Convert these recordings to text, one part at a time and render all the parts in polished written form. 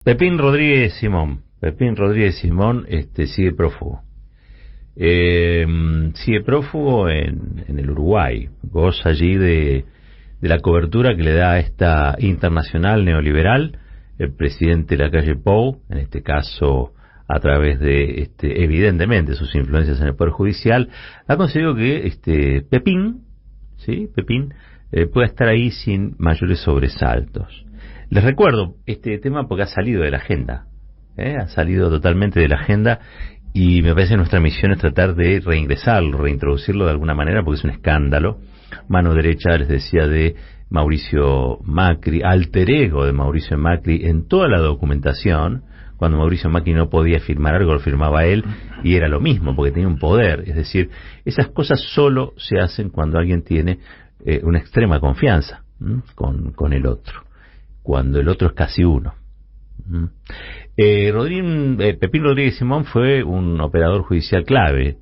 Pepín Rodríguez Simón sigue prófugo. Sigue prófugo en el Uruguay. Goza allí de la cobertura que le da a esta internacional neoliberal el presidente Lacalle Pou, en este caso a través de evidentemente sus influencias en el Poder Judicial, ha conseguido que Pepín pueda estar ahí sin mayores sobresaltos. Les recuerdo este tema porque ha salido de la agenda, ha salido totalmente de la agenda, y me parece que nuestra misión es tratar de reingresarlo, reintroducirlo de alguna manera, porque es un escándalo. Mano derecha, les decía, de Mauricio Macri, alter ego de Mauricio Macri en toda la documentación. Cuando Mauricio Macri no podía firmar algo, lo firmaba él, y era lo mismo, porque tenía un poder. Es decir, esas cosas solo se hacen cuando alguien tiene una extrema confianza con el otro, cuando el otro es casi uno. Pepín Rodríguez Simón fue un operador judicial clave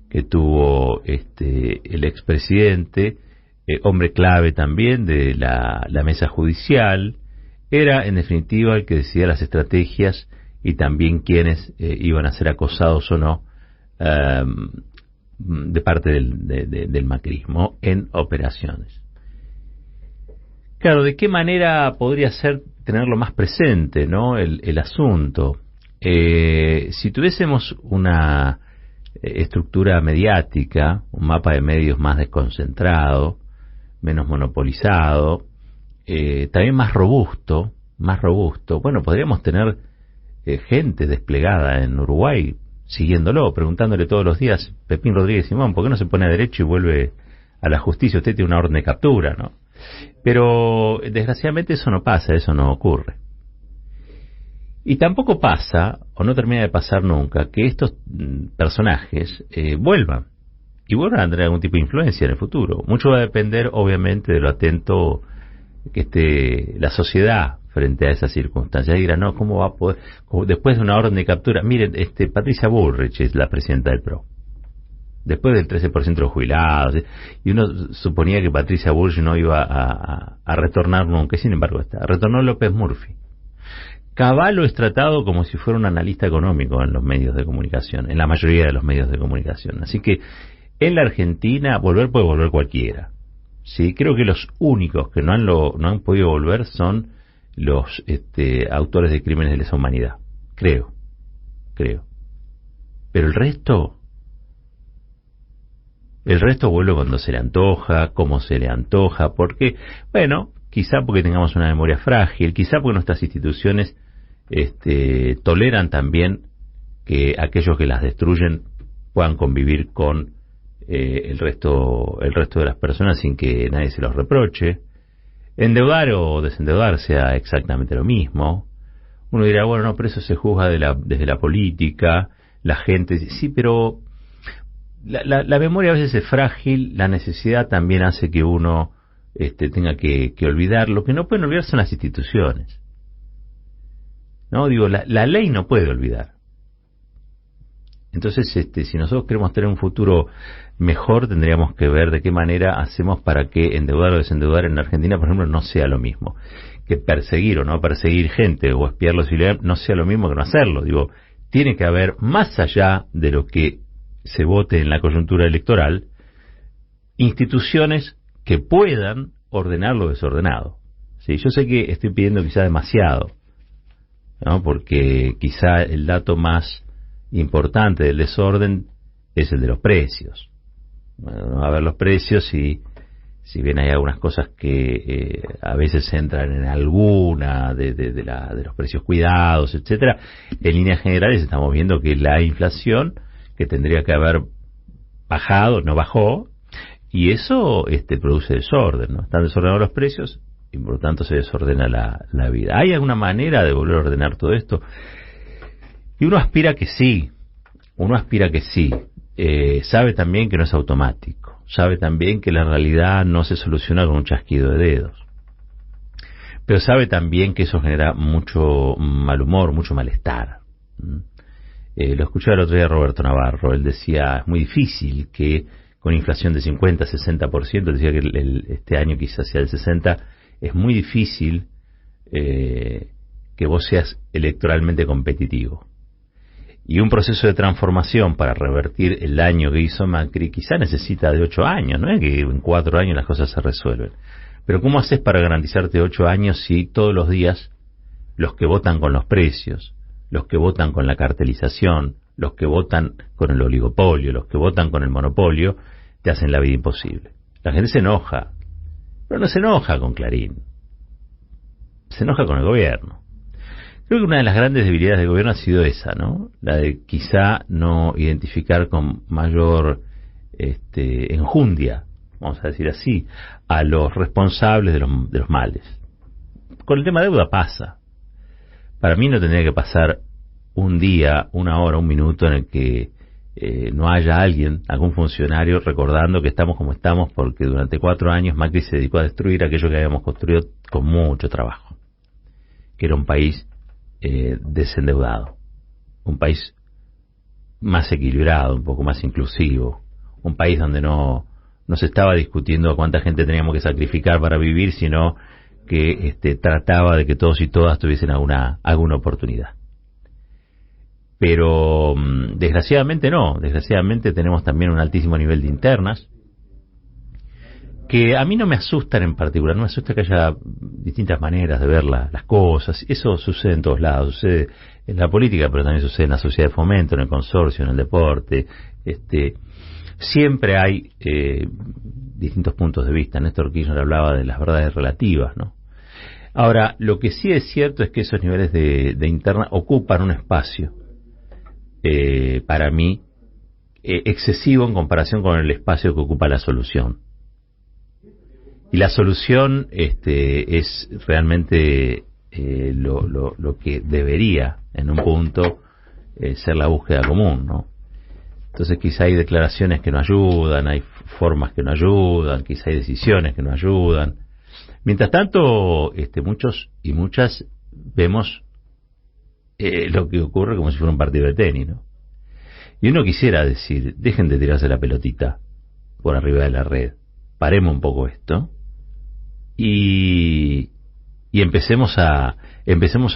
que tuvo el expresidente, hombre clave también de la mesa judicial. Era en definitiva el que decidía las estrategias y también quiénes iban a ser acosados o no de parte del macrismo en operaciones. Claro, ¿de qué manera podría ser tenerlo más presente, ¿no? El asunto. Si tuviésemos una estructura mediática, un mapa de medios más desconcentrado, menos monopolizado, también más robusto, bueno, podríamos tener gente desplegada en Uruguay siguiéndolo, preguntándole todos los días: Pepín Rodríguez Simón, ¿por qué no se pone a derecho y vuelve a la justicia? Usted tiene una orden de captura, ¿no? Pero desgraciadamente eso no pasa, eso no ocurre. Y tampoco pasa, o no termina de pasar nunca, que estos personajes vuelvan a tener algún tipo de influencia en el futuro. Mucho va a depender, obviamente, de lo atento que esté la sociedad frente a esas circunstancias. Dirán, no, ¿cómo va a poder? Después de una orden de captura, miren, Patricia Bullrich es la presidenta del PRO. Después del 13% de los jubilados, y uno suponía que Patricia Bullrich no iba a retornar nunca, sin embargo retornó López Murphy. Cavallo es tratado como si fuera un analista económico en los medios de comunicación, en la mayoría de los medios de comunicación. Así que en la Argentina puede volver cualquiera. Sí, creo que los únicos que no han podido volver son los autores de crímenes de lesa humanidad. Creo. Pero el resto vuelve cuando se le antoja, como se le antoja, porque, bueno, quizá porque tengamos una memoria frágil, quizá porque nuestras instituciones toleran también que aquellos que las destruyen puedan convivir con el resto de las personas sin que nadie se los reproche. Endeudar o desendeudar sea exactamente lo mismo. Uno dirá, bueno, no, pero eso se juzga desde la política, la gente, sí, pero la memoria a veces es frágil, la necesidad también hace que uno tenga que olvidar. Lo que no pueden olvidar son las instituciones. No, digo, la ley no puede olvidar. Entonces, si nosotros queremos tener un futuro mejor, tendríamos que ver de qué manera hacemos para que endeudar o desendeudar en la Argentina, por ejemplo, no sea lo mismo. Que perseguir o no perseguir gente o espiarlos no sea lo mismo que no hacerlo. Digo, tiene que haber, más allá de lo que se vote en la coyuntura electoral, instituciones que puedan ordenar lo desordenado. ¿Sí? Yo sé que estoy pidiendo quizá demasiado, ¿no? Porque quizá el dato más importante del desorden es el de los precios. Bueno, a ver los precios, y si bien hay algunas cosas que a veces entran en alguna de los precios cuidados, etcétera, en líneas generales estamos viendo que la inflación, que tendría que haber bajado, no bajó, y eso produce desorden, ¿no? Están desordenados los precios y por lo tanto se desordena la vida. ¿Hay alguna manera de volver a ordenar todo esto? Y uno aspira que sí. Sabe también que no es automático, sabe también que la realidad no se soluciona con un chasquido de dedos, pero sabe también que eso genera mucho mal humor, mucho malestar. Lo escuché el otro día a Roberto Navarro. Él decía, es muy difícil que con inflación de 50, 60%, decía que este año quizás sea el 60%, es muy difícil que vos seas electoralmente competitivo. Y un proceso de transformación para revertir el daño que hizo Macri quizá necesita de 8 años, no es que en 4 años las cosas se resuelven. Pero ¿cómo haces para garantizarte 8 años si todos los días los que votan con los precios, los que votan con la cartelización, los que votan con el oligopolio, los que votan con el monopolio, te hacen la vida imposible? La gente se enoja, pero no se enoja con Clarín, se enoja con el gobierno. Creo que una de las grandes debilidades del gobierno ha sido esa, ¿no? La de quizá no identificar con mayor enjundia, vamos a decir así, a los responsables de los males. Con el tema de deuda pasa. Para mí no tendría que pasar un día, una hora, un minuto en el que no haya alguien, algún funcionario recordando que estamos como estamos porque durante 4 años Macri se dedicó a destruir aquello que habíamos construido con mucho trabajo, que era un país desendeudado, un país más equilibrado, un poco más inclusivo, un país donde no se estaba discutiendo cuánta gente teníamos que sacrificar para vivir, sino que trataba de que todos y todas tuviesen alguna oportunidad. Pero desgraciadamente no, desgraciadamente tenemos también un altísimo nivel de internas, que a mí no me asustan en particular, no me asusta que haya distintas maneras de ver las cosas. Eso sucede en todos lados, sucede en la política, pero también sucede en la sociedad de fomento, en el consorcio, en el deporte. Siempre hay distintos puntos de vista. Néstor Kirchner hablaba de las verdades relativas, ¿no? Ahora, lo que sí es cierto es que esos niveles de interna ocupan un espacio, para mí, excesivo en comparación con el espacio que ocupa la solución. Y la solución es realmente lo que debería, en un punto, ser la búsqueda común, ¿no? Entonces quizá hay declaraciones que no ayudan, hay formas que no ayudan, quizá hay decisiones que no ayudan. Mientras tanto, muchos y muchas vemos lo que ocurre como si fuera un partido de tenis, ¿no? Y uno quisiera decir, dejen de tirarse la pelotita por arriba de la red, paremos un poco esto y empecemos a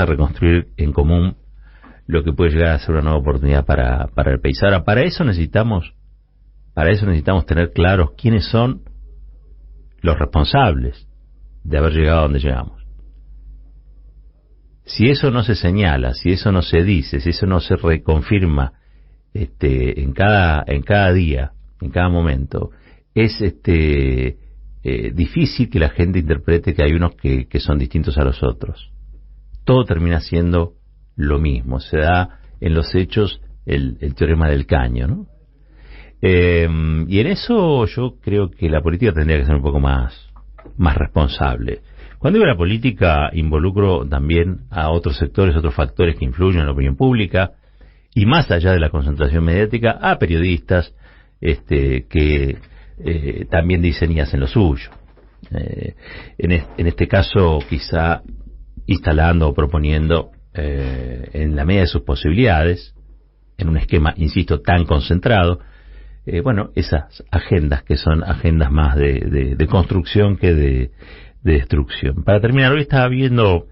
reconstruir en común lo que puede llegar a ser una nueva oportunidad para el país. Ahora, para eso necesitamos tener claros quiénes son los responsables de haber llegado a donde llegamos. Si eso no se señala, si eso no se dice, si eso no se reconfirma en cada día, en cada momento, es difícil que la gente interprete que hay unos que son distintos a los otros. Todo termina siendo lo mismo, se da en los hechos el teorema del caño, ¿no? Y en eso yo creo que la política tendría que ser un poco más responsable. Cuando digo la política, involucro también a otros sectores, otros factores que influyen en la opinión pública, y más allá de la concentración mediática, a periodistas que también dicen y hacen lo suyo. En este caso, quizá instalando o proponiendo, en la medida de sus posibilidades, en un esquema, insisto, tan concentrado, esas agendas que son agendas más de construcción que de destrucción. Para terminar, hoy estaba viendo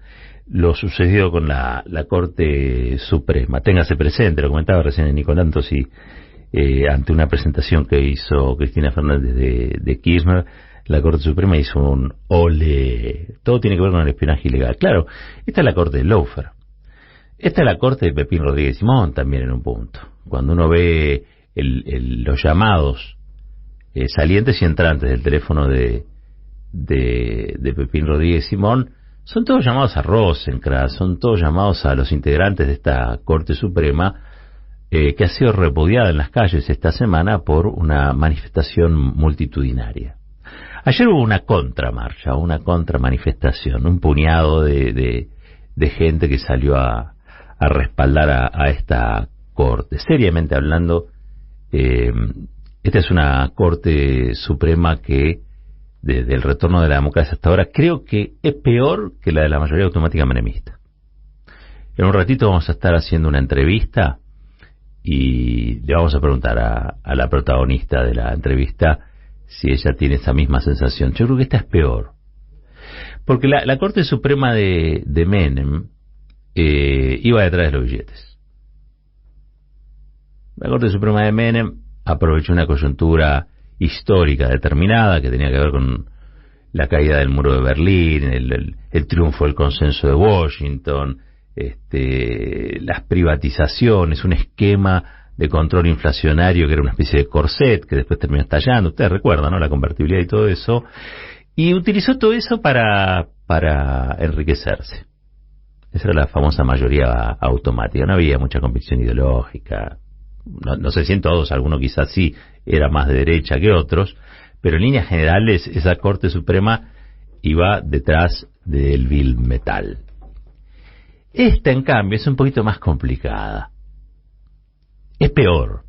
lo sucedido con la Corte Suprema. Téngase presente, lo comentaba recién Nicolás Tosi, ante una presentación que hizo Cristina Fernández de Kirchner, la Corte Suprema hizo un ole. Todo tiene que ver con el espionaje ilegal. Claro, esta es la Corte de Lawfare. Esta es la Corte de Pepín Rodríguez Simón también en un punto. Cuando uno ve los llamados salientes y entrantes del teléfono de Pepín Rodríguez Simón, son todos llamados a Rosenkrantz, son todos llamados a los integrantes de esta Corte Suprema, que ha sido repudiada en las calles esta semana por una manifestación multitudinaria. Ayer hubo una contramarcha, una contramanifestación, un puñado de gente que salió a respaldar a esta Corte. Seriamente hablando, esta es una Corte Suprema que, desde el retorno de la democracia hasta ahora, creo que es peor que la de la mayoría automática menemista. En un ratito vamos a estar haciendo una entrevista y le vamos a preguntar a la protagonista de la entrevista si ella tiene esa misma sensación. Yo creo que esta es peor. Porque la Corte Suprema de Menem iba detrás de los billetes. La Corte Suprema de Menem aprovechó una coyuntura histórica determinada que tenía que ver con la caída del muro de Berlín, el triunfo del consenso de Washington, las privatizaciones, un esquema de control inflacionario que era una especie de corset que después terminó estallando. Ustedes recuerdan, ¿no? La convertibilidad y todo eso. Y utilizó todo eso para enriquecerse. Esa era la famosa mayoría automática. No había mucha convicción ideológica. No sé si en todos, alguno quizás sí era más de derecha que otros, pero en líneas generales esa Corte Suprema iba detrás del vil metal. Esta, en cambio, es un poquito más complicada. Es peor.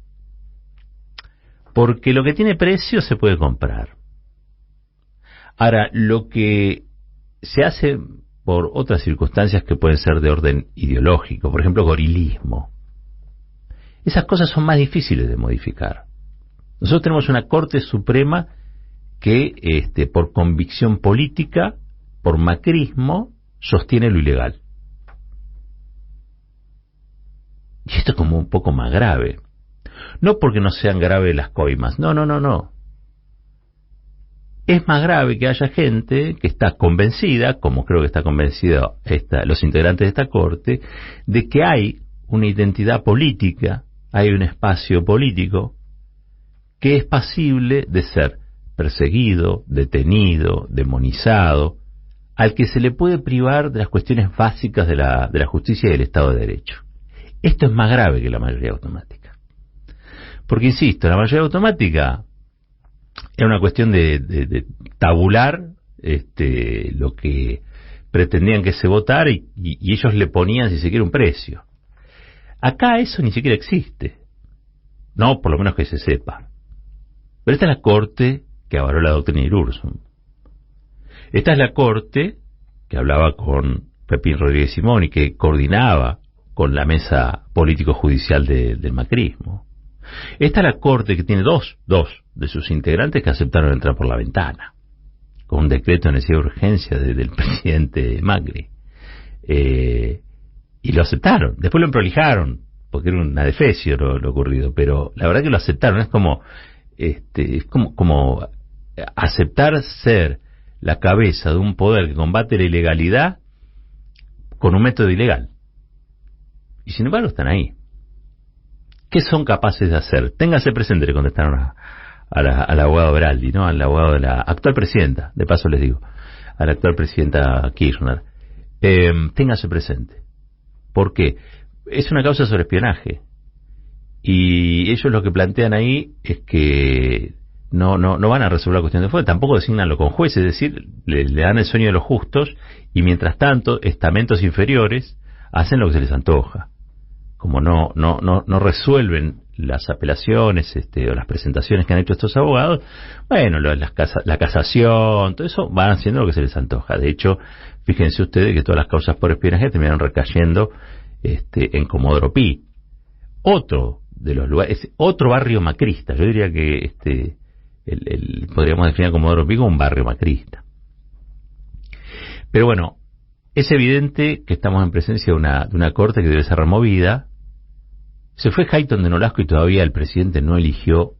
Porque lo que tiene precio se puede comprar. Ahora, lo que se hace por otras circunstancias que pueden ser de orden ideológico, por ejemplo, gorilismo, esas cosas son más difíciles de modificar. Nosotros tenemos una Corte Suprema que, por convicción política, por macrismo, sostiene lo ilegal. Y esto es como un poco más grave. No porque no sean graves las coimas, no. Es más grave que haya gente que está convencida, como creo que está convencida los integrantes de esta Corte, de que hay una identidad política, hay un espacio político que es pasible de ser perseguido, detenido, demonizado, al que se le puede privar de las cuestiones básicas de la justicia y del Estado de Derecho. Esto es más grave que la mayoría automática. Porque, insisto, la mayoría automática era una cuestión de tabular lo que pretendían que se votara y ellos le ponían, si se quiere, un precio. Acá eso ni siquiera existe. No, por lo menos que se sepa. Pero esta es la Corte que avaló la doctrina Irursum. Esta es la Corte que hablaba con Pepín Rodríguez Simón y que coordinaba con la mesa político-judicial del macrismo. Esta es la Corte que tiene dos de sus integrantes que aceptaron entrar por la ventana, con un decreto de necesidad de urgencia del presidente Macri. Y lo aceptaron. Después lo emprolijaron, porque era una defecio lo ocurrido, pero la verdad que lo aceptaron. Es como aceptar ser la cabeza de un poder que combate la ilegalidad con un método ilegal. Y sin embargo están ahí. ¿Qué son capaces de hacer? Téngase presente, le contestaron al abogado Beraldi, ¿no? Al abogado de la actual presidenta, de paso les digo, a la actual presidenta Kirchner. Téngase presente. ¿Por qué? Es una causa sobre espionaje. Y ellos lo que plantean ahí es que no van a resolver la cuestión de fuego, tampoco designan con jueces, es decir, le dan el sueño de los justos y mientras tanto estamentos inferiores hacen lo que se les antoja. Como no resuelven las apelaciones o las presentaciones que han hecho estos abogados, bueno, la casación, todo eso van haciendo lo que se les antoja. De hecho, fíjense ustedes que todas las causas por espionaje terminaron recayendo en Comodoro Pi. Otro de los lugares, otro barrio macrista. Yo diría que podríamos definir a Comodoro Pi como un barrio macrista. Pero bueno, es evidente que estamos en presencia de una corte que debe ser removida. Se fue Hayton de Nolasco y todavía el presidente no eligió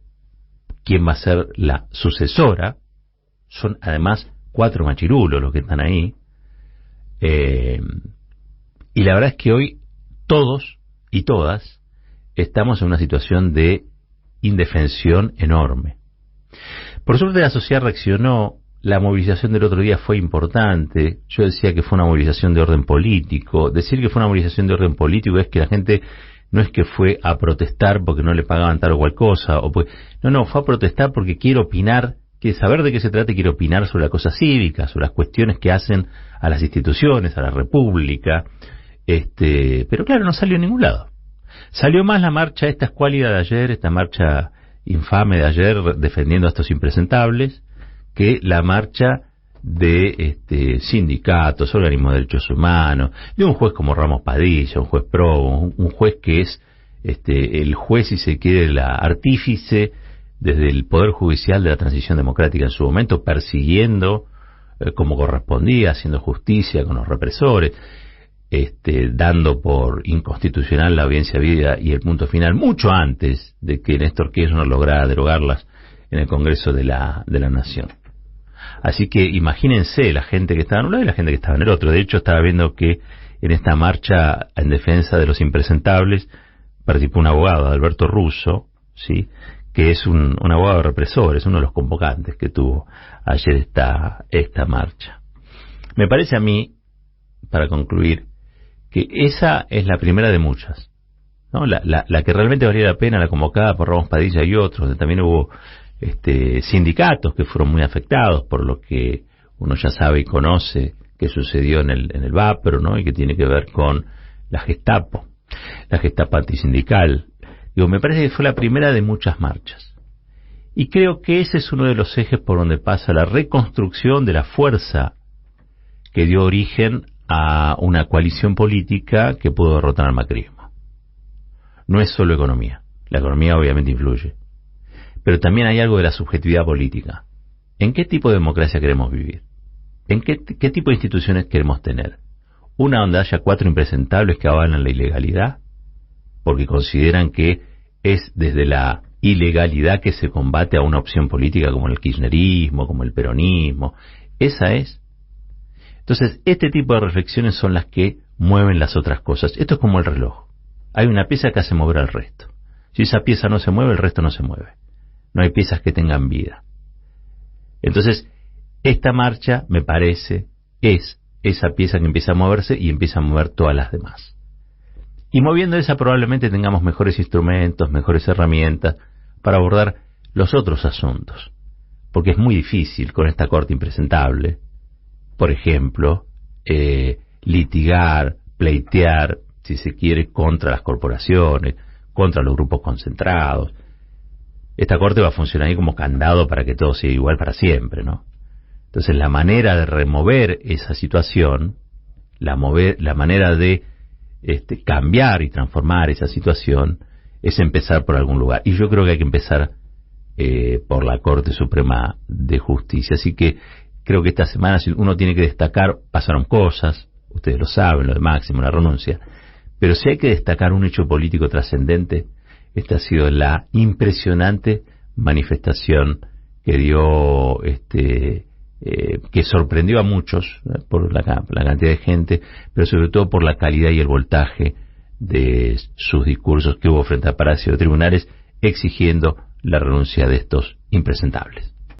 quién va a ser la sucesora. Son además 4 machirulos los que están ahí. Y la verdad es que hoy todos y todas estamos en una situación de indefensión enorme. Por suerte la sociedad reaccionó. La movilización del otro día fue importante. Yo decía que fue una movilización de orden político. Decir que fue una movilización de orden político es que la gente no es que fue a protestar porque no le pagaban tal o cual cosa. No, fue a protestar porque quiere opinar, quiere saber de qué se trata y quiere opinar sobre la cosa cívica, sobre las cuestiones que hacen a las instituciones, a la República. Pero claro, no salió a ningún lado. Salió más la marcha esta escuálida de ayer, esta marcha infame de ayer defendiendo a estos impresentables, que la marcha de sindicatos, organismos de derechos humanos, de un juez como Ramos Padilla, un juez probo, un juez que es el juez, si se quiere, la artífice desde el Poder Judicial de la transición democrática en su momento, persiguiendo como correspondía, haciendo justicia con los represores. dando por inconstitucional la audiencia vida y el punto final, mucho antes de que Néstor Kirchner lograra derogarlas en el Congreso de la Nación. Así que imagínense la gente que estaba en un lado y la gente que estaba en el otro. De hecho, estaba viendo que en esta marcha en defensa de los impresentables participó un abogado, Alberto Russo, ¿sí?, que es un abogado represor, es uno de los convocantes que tuvo ayer esta marcha. Me parece a mí, para concluir, que esa es la primera de muchas, ¿no? La que realmente valía la pena, la convocada por Ramos Padilla y otros, donde también hubo sindicatos que fueron muy afectados por lo que uno ya sabe y conoce que sucedió en el VAPRO, ¿no?, y que tiene que ver con la Gestapo antisindical. Digo, me parece que fue la primera de muchas marchas. Y creo que ese es uno de los ejes por donde pasa la reconstrucción de la fuerza que dio origen a una coalición política que pudo derrotar al macrismo. No es solo economía. La economía obviamente influye. Pero también hay algo de la subjetividad política. ¿En qué tipo de democracia queremos vivir? ¿En qué tipo de instituciones queremos tener? ¿Una donde haya 4 impresentables que avalan la ilegalidad? Porque consideran que es desde la ilegalidad que se combate a una opción política como el kirchnerismo, como el peronismo. Esa es. Entonces, este tipo de reflexiones son las que mueven las otras cosas. Esto es como el reloj. Hay una pieza que hace mover al resto. Si esa pieza no se mueve, el resto no se mueve. No hay piezas que tengan vida. Entonces, esta marcha, me parece, es esa pieza que empieza a moverse y empieza a mover todas las demás. Y moviendo esa probablemente tengamos mejores instrumentos, mejores herramientas para abordar los otros asuntos. Porque es muy difícil con esta corte impresentable, por ejemplo, litigar, pleitear, si se quiere, contra las corporaciones, contra los grupos concentrados. Esta corte va a funcionar ahí como candado para que todo sea igual para siempre, ¿no? Entonces la manera de remover esa situación, la manera de cambiar y transformar esa situación es empezar por algún lugar. Y yo creo que hay que empezar por la Corte Suprema de Justicia. Así que creo que esta semana, si uno tiene que destacar, pasaron cosas, ustedes lo saben, lo de Máximo, la renuncia, pero si hay que destacar un hecho político trascendente, esta ha sido la impresionante manifestación que dio, que sorprendió a muchos por la cantidad de gente, pero sobre todo por la calidad y el voltaje de sus discursos que hubo frente a Palacio de Tribunales exigiendo la renuncia de estos impresentables.